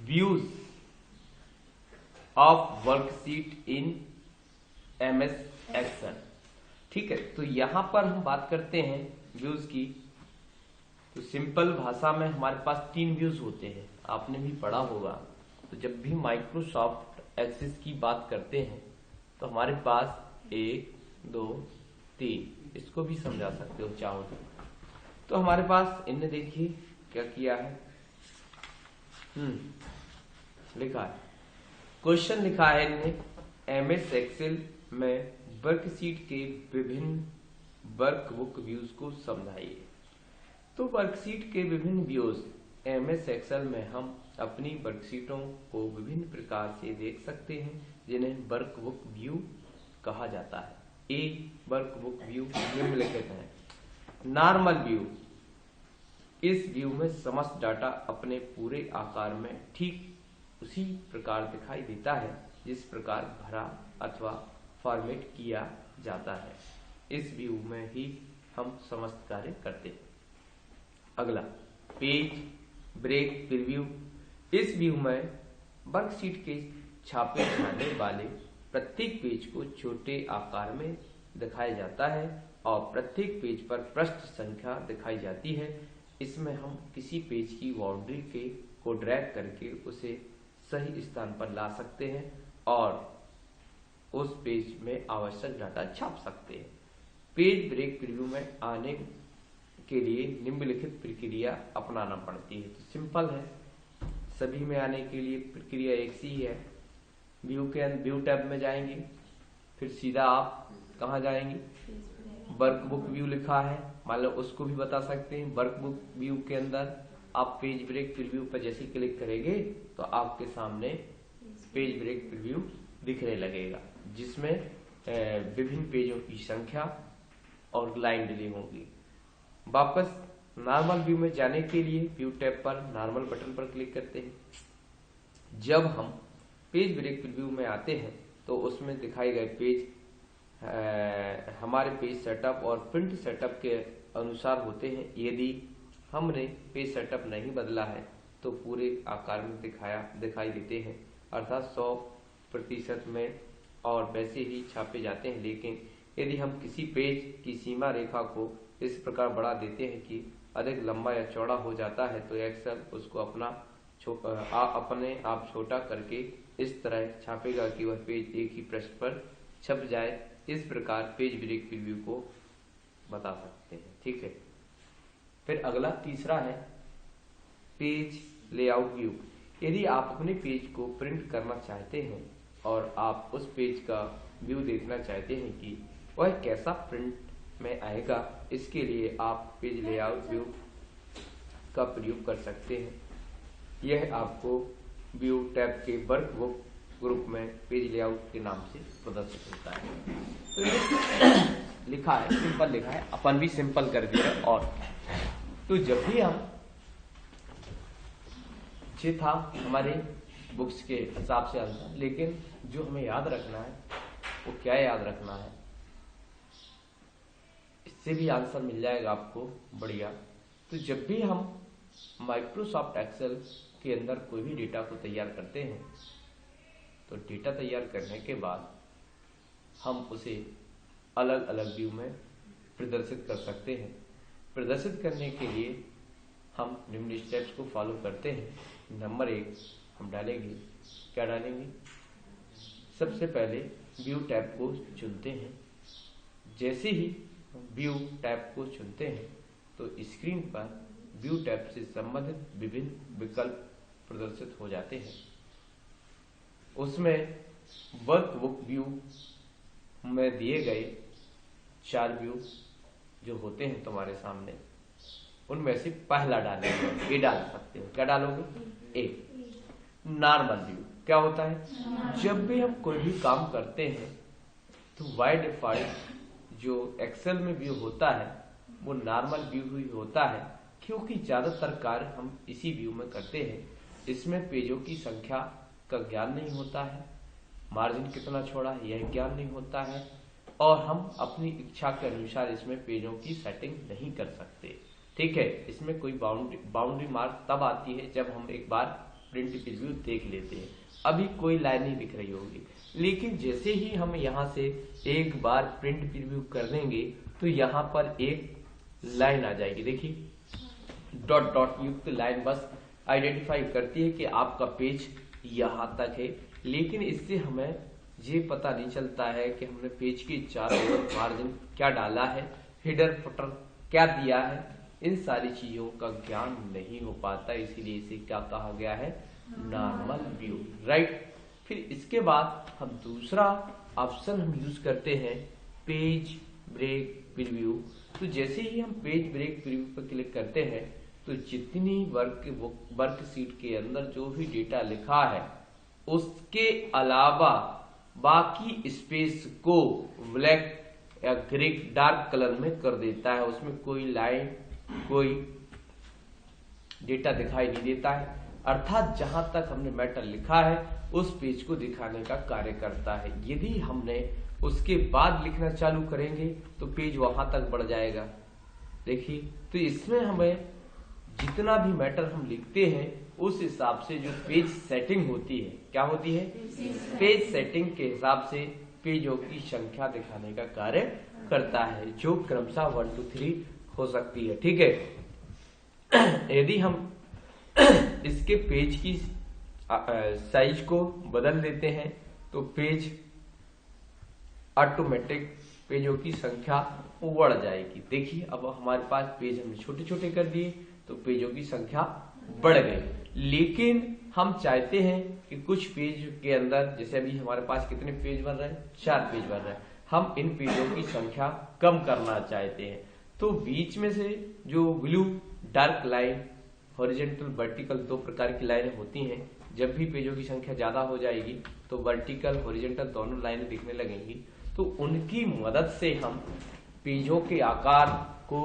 Views of worksheet in MS Excel. ठीक है, तो यहां पर हम बात करते हैं व्यूज की। तो सिंपल भाषा में हमारे पास 3 व्यूज होते हैं, आपने भी पढ़ा होगा। तो जब भी माइक्रोसॉफ्ट एक्सेस की बात करते हैं तो हमारे पास 1 2 3, इसको भी समझा सकते हो चाहो तो हमारे पास इनने देखिए क्या किया है, लिखा है, क्वेश्चन लिखा है इनने, MS एक्सेल में वर्कशीट के विभिन्न वर्कबुक व्यूज को समझाइए। तो वर्कशीट के विभिन्न व्यूज MS एक्सेल में हम अपनी वर्कशीटों को विभिन्न प्रकार से देख सकते हैं, जिन्हें वर्कबुक व्यू कहा जाता है। ए वर्कबुक व्यू निम्नलिखित है। नॉर्मल व्यू, इस व्यू में समस्त डाटा अपने पूरे आकार में ठीक उसी प्रकार दिखाई देता है जिस प्रकार भरा अथवा फॉर्मेट किया जाता है। इस व्यू में ही हम समस्त कार्य करते हैं। अगला पेज ब्रेक प्रीव्यू, इस व्यू में वर्कशीट के छापे जाने वाले प्रत्येक पेज को छोटे आकार में दिखाया जाता है और प्रत्येक पेज पर पृष्ठ संख्या दिखाई जाती है। इसमें हम किसी पेज की बाउंड्री को ड्रैग करके उसे सही स्थान पर ला सकते हैं और उस पेज में आवश्यक डाटा छाप सकते हैं। पेज ब्रेक प्रीव्यू में आने के लिए निम्नलिखित प्रक्रिया अपनाना पड़ती है। तो सिंपल है, सभी में आने के लिए प्रक्रिया एक सी है। व्यू टैब में जाएंगे, फिर सीधा आप कहाँ जाएंगे, वर्कबुक व्यू लिखा है, मान लो उसको भी बता सकते हैं। वर्कबुक व्यू के अंदर आप पेज ब्रेक प्रीव्यू पर जैसे क्लिक करेंगे तो आपके सामने पेज ब्रेक प्रीव्यू दिखने लगेगा, जिसमें विभिन्न पेजों की संख्या और लाइन डिलीट होगी। वापस नॉर्मल व्यू में जाने के लिए व्यू टैब पर नॉर्मल बटन पर क्लिक करते हैं। जब हम पेज ब्रेक प्रीव्यू में आते हैं तो उसमें दिखाए गए पेज हमारे पेज सेटअप और प्रिंट सेटअप के अनुसार होते हैं। यदि हमने पेज सेटअप नहीं बदला है तो पूरे आकार में दिखाई देते हैं, अर्थात 100% में, और वैसे ही छापे जाते हैं। लेकिन यदि हम किसी पेज की सीमा रेखा को इस प्रकार बढ़ा देते हैं कि अधिक लंबा या चौड़ा हो जाता है तो एक्सेल उसको अपने आप छोटा करके इस तरह छापेगा कि वह पेज एक ही पृष्ठ पर छप जाए। इस प्रकार पेज ब्रेक प्रीव्यू को बता सकते हैं। ठीक है, फिर अगला तीसरा है पेज लेआउट व्यू। यदि आप अपने पेज को प्रिंट करना चाहते हैं और आप उस पेज का व्यू देखना चाहते हैं कि वह कैसा प्रिंट में आएगा, इसके लिए आप पेज लेआउट व्यू का प्रयोग कर सकते हैं। यह आपको व्यू टैब के वर्कबुक ग्रुप में पेज लेआउट के नाम से प्रदर्शित होता है। तो ये लिखा है, सिंपल लिखा है, अपन भी सिंपल कर दिया। और तो जब भी हम ये था हमारे बुक्स के हिसाब से आंसर, लेकिन जो हमें याद रखना है वो क्या याद रखना है, इससे भी आंसर मिल जाएगा आपको बढ़िया। तो जब भी हम माइक्रोसॉफ्ट एक्सेल के अंदर कोई भी डेटा को तैयार करते हैं तो डेटा तैयार करने के बाद हम उसे अलग अलग व्यू में प्रदर्शित कर सकते हैं। प्रदर्शित करने के लिए हम निम्न स्टेप्स को फॉलो करते हैं। नंबर 1 हम डालेंगे, क्या डालेंगे, सबसे पहले व्यू टैब को चुनते हैं। जैसे ही व्यू टैब को चुनते हैं तो स्क्रीन पर व्यू टैब से संबंधित विभिन्न विकल्प प्रदर्शित हो जाते हैं। उसमें वर्कबुक व्यू में दिए गए 4 व्यू जो होते हैं तुम्हारे सामने, उनमें से पहला डालेंगे। ये डाल सकते हो, क्या डालोगे, ए नॉर्मल व्यू। क्या होता है, जब भी हम कोई भी काम करते हैं तो बाय डिफॉल्ट जो एक्सेल में व्यू होता है वो नॉर्मल व्यू ही होता है, क्योंकि ज्यादातर कार्य हम इसी व्यू में करते हैं। इसमें पेजों की संख्या का ज्ञान नहीं होता है, मार्जिन कितना छोड़ा है यह ज्ञान नहीं होता है, और हम अपनी इच्छा के अनुसार इसमें पेजों की सेटिंग नहीं कर सकते। ठीक है, इसमें कोई बाउंड्री मार्क तब आती है जब हम एक बार प्रिंट प्रीव्यू देख लेते हैं। अभी कोई लाइन नहीं दिख रही होगी, लेकिन जैसे ही हम यहाँ से एक बार प्रिंट प्रीव्यू कर लेंगे तो यहाँ पर एक लाइन आ जाएगी। देखिए डॉट डॉट युक्त लाइन बस आइडेंटिफाई करती है कि आपका पेज यहाँ तक है, लेकिन इससे हमें ये पता नहीं चलता है कि हमने पेज के चारों ओर मार्जिन क्या डाला है, हेडर फुटर क्या दिया है। इन सारी चीजों का ज्ञान नहीं हो पाता, इसीलिए इसे क्या कहा गया है, नॉर्मल व्यू, राइट। फिर इसके बाद हम दूसरा ऑप्शन हम यूज करते हैं पेज ब्रेक प्रीव्यू। तो जैसे ही हम पेज ब्रेक प्रीव्यू पर क्लिक करते हैं तो जितनी वर्कशीट के अंदर जो भी डेटा लिखा है उसके अलावा बाकी स्पेस को ब्लैक या ग्रे डार्क कलर में कर देता है। उसमें कोई लाइन कोई डेटा दिखाई नहीं देता है, अर्थात जहां तक हमने मैटर लिखा है उस पेज को दिखाने का कार्य करता है। यदि हमने उसके बाद लिखना चालू करेंगे तो पेज वहां तक बढ़ जाएगा। देखिए, तो इसमें हमें जितना भी मैटर हम लिखते हैं उस हिसाब से जो पेज सेटिंग होती है, क्या होती है, पेज सेटिंग के हिसाब से पेजों की संख्या दिखाने का कार्य करता है, जो क्रमशः 1 2 3 हो सकती है। ठीक है। यदि हम इसके पेज की साइज को बदल देते हैं तो पेज ऑटोमेटिक पेजों की संख्या बढ़ जाएगी। देखिए, अब हमारे पास पेज हमने छोटे छोटे कर दिए तो पेजों की संख्या बढ़ गई, लेकिन हम चाहते हैं कि कुछ पेज के अंदर, जैसे अभी हमारे पास कितने पेज बन रहे हैं, 4 पेज बन रहे हैं, हम इन पेजों की संख्या कम करना चाहते हैं। तो बीच में से जो blue dark line, horizontal vertical, 2 प्रकार की लाइनें होती हैं। जब भी पेजों की संख्या ज्यादा हो जाएगी तो वर्टिकल हॉरिजॉन्टल दोनों लाइनें दिखने लगेंगी, तो उनकी मदद से हम पेजों के आकार को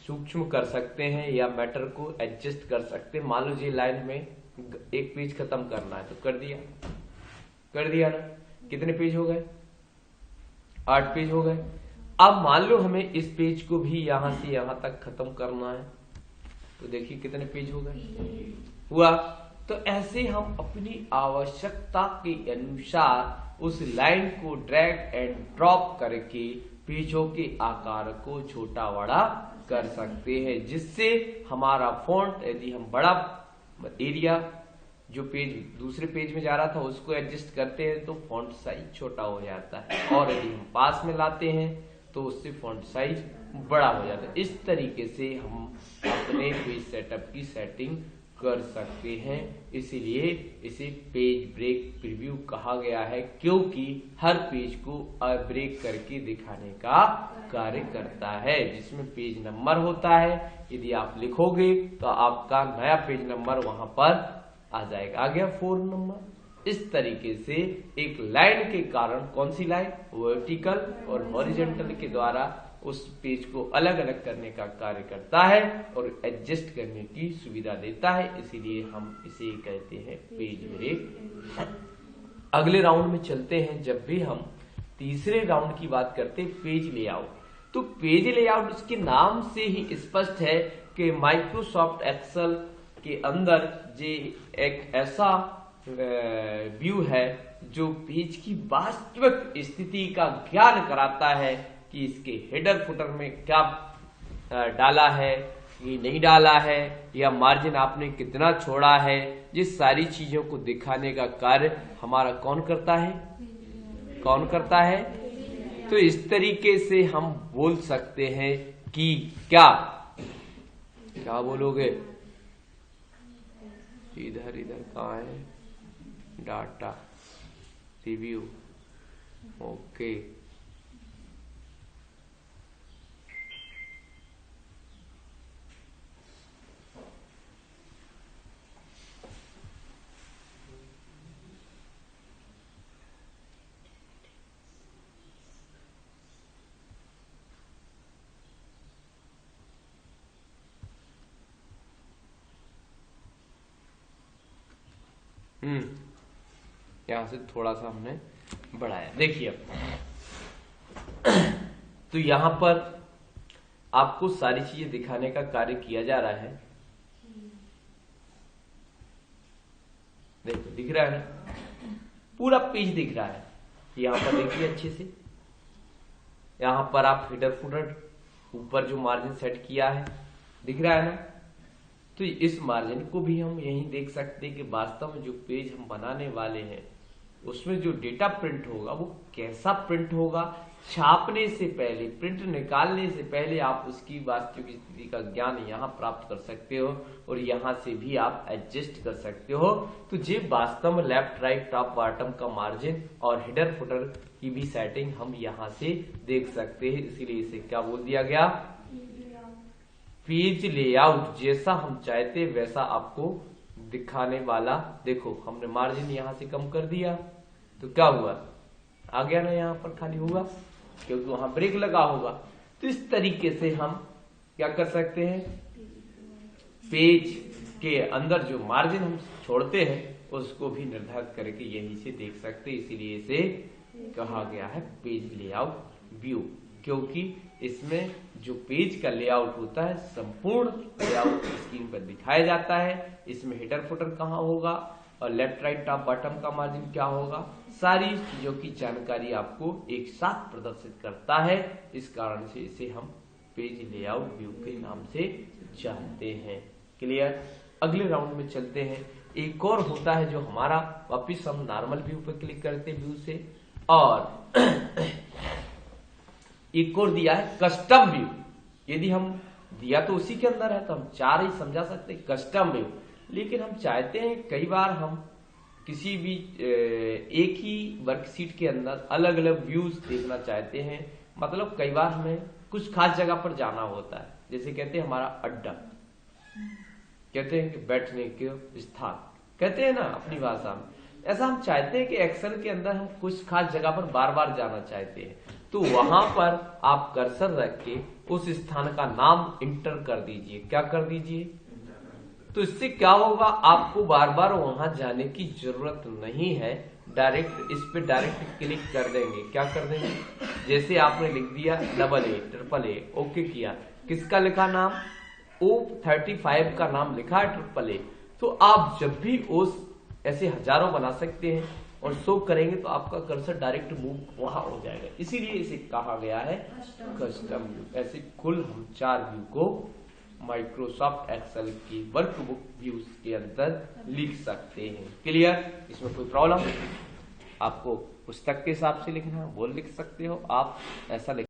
सूक्ष्म कर सकते हैं या मैटर को एडजस्ट कर सकते हैं। मान लो ये लाइन में एक पेज खत्म करना है तो कर दिया ना। कितने पेज हो गए, 8 पेज हो गए। अब मान लो हमें इस पेज को भी यहां से यहां तक खत्म करना है तो देखिए कितने पेज हो गए, हुआ। तो ऐसे हम अपनी आवश्यकता के अनुसार उस लाइन को ड्रैग एंड ड्रॉप करके पेजों के आकार को छोटा बड़ा कर सकते हैं, जिससे हमारा फॉन्ट, यदि हम बड़ा एरिया जो पेज दूसरे पेज में जा रहा था उसको एडजस्ट करते हैं तो फॉन्ट साइज छोटा हो जाता है, और यदि हम पास में लाते हैं तो उससे फॉन्ट साइज बड़ा हो जाता है। इस तरीके से हम अपने पेज सेटअप की सेटिंग कर सकते हैं। इसीलिए इसे पेज ब्रेक प्रीव्यू कहा गया है, क्योंकि हर पेज को ब्रेक करके दिखाने का कार्य करता है, जिसमें पेज नंबर होता है। यदि आप लिखोगे तो आपका नया पेज नंबर वहां पर आ जाएगा, आ गया 4 नंबर। इस तरीके से एक लाइन के कारण, कौन सी लाइन, वर्टिकल और हॉरिजॉन्टल के द्वारा उस पेज को अलग अलग करने का कार्य करता है और एडजस्ट करने की सुविधा देता है। इसीलिए हम इसे कहते हैं पेज ब्रेक। अगले राउंड में चलते हैं। जब भी हम तीसरे राउंड की बात करते हैं पेज लेआउट, तो पेज लेआउट उसके नाम से ही स्पष्ट है कि माइक्रोसॉफ्ट एक्सेल के अंदर जे एक ऐसा व्यू है जो पेज की वास्तविक स्थिति का ज्ञान कराता है कि इसके हेडर फुटर में क्या डाला है, ये नहीं डाला है, या मार्जिन आपने कितना छोड़ा है। ये सारी चीजों को दिखाने का कार्य हमारा कौन करता है। तो इस तरीके से हम बोल सकते हैं कि क्या बोलोगे, इधर कहाँ है, डाटा रिव्यू, ओके। यहां से थोड़ा सा हमने बढ़ाया। देखिए तो यहां पर आपको सारी चीजें दिखाने का कार्य किया जा रहा है। देखो दिख रहा है ना, पूरा पेज दिख रहा है। यहाँ पर देखिए अच्छे से, यहाँ पर आप हेडर फुटर ऊपर जो मार्जिन सेट किया है दिख रहा है ना। तो इस मार्जिन को भी हम यहीं देख सकते हैं कि वास्तव में जो पेज हम बनाने वाले हैं उसमें जो डेटा प्रिंट होगा वो कैसा प्रिंट होगा। छापने से पहले, प्रिंट निकालने से पहले आप उसकी वास्तविक स्थिति का ज्ञान यहाँ प्राप्त कर सकते हो और यहाँ से भी आप एडजस्ट कर सकते हो। तो ये वास्तव में लेफ्ट राइट टॉप बॉटम का मार्जिन और हेडर फुटर की भी सेटिंग हम यहाँ से देख सकते हैं। इसीलिए इसे क्या बोल दिया गया, पेज लेआउट। जैसा हम चाहते वैसा आपको दिखाने वाला। देखो हमने मार्जिन यहाँ से कम कर दिया तो क्या हुआ, आ गया ना, यहाँ पर खाली होगा क्योंकि वहां ब्रेक लगा होगा। तो इस तरीके से हम क्या कर सकते हैं, पेज के अंदर जो मार्जिन हम छोड़ते हैं उसको भी निर्धारित करके यहीं से देख सकते हैं। इसीलिए इसे कहा गया है पेज लेआउट व्यू, क्योंकि इसमें जो पेज का लेआउट होता है संपूर्ण लेआउट स्क्रीन पर दिखाया जाता है। इसमें हेडर फुटर कहाँ होगा और लेफ्ट राइट टॉप बॉटम का मार्जिन क्या होगा, सारी चीजों की जानकारी आपको एक साथ प्रदर्शित करता है। इस कारण से इसे हम पेज लेआउट व्यू के नाम से जानते हैं। क्लियर। अगले राउंड में चलते हैं। एक और होता है जो हमारा, वापिस हम नॉर्मल व्यू पर क्लिक करते हैं व्यू से, और एक और दिया है कस्टम व्यू। यदि हम दिया तो उसी के अंदर है तो हम चार ही समझा सकते हैं कस्टम व्यू। लेकिन हम चाहते हैं कई बार हम किसी भी एक ही वर्कशीट के अंदर अलग अलग व्यूज देखना चाहते हैं। मतलब कई बार हमें कुछ खास जगह पर जाना होता है, जैसे कहते हैं हमारा अड्डा, कहते हैं कि बैठने के स्थान, कहते हैं ना अपनी भाषा में। ऐसा हम चाहते हैं कि एक्सेल के अंदर हम कुछ खास जगह पर बार बार जाना चाहते हैं, तो वहां पर आप कर्सर रख के उस स्थान का नाम इंटर कर दीजिए। क्या कर दीजिए, तो इससे क्या होगा, आपको बार बार वहां जाने की जरूरत नहीं है। डायरेक्ट इस पे डायरेक्ट क्लिक कर देंगे। क्या कर देंगे, जैसे आपने लिख दिया AA, AAA, ओके किया, किसका लिखा नाम, O35 का नाम लिखा है AAA, तो आप जब भी उस ऐसे हजारों बना सकते हैं और शो करेंगे तो आपका कर्सर डायरेक्ट मूव वहां हो जाएगा। इसीलिए इसे कहा गया है कस्टम व्यू। ऐसे कुल हम 4 व्यू को माइक्रोसॉफ्ट एक्सेल की वर्कबुक व्यूज के अंदर लिख सकते हैं। क्लियर। इसमें कोई प्रॉब्लम, आपको पुस्तक के हिसाब से लिखना है वो लिख सकते हो आप, ऐसा लिख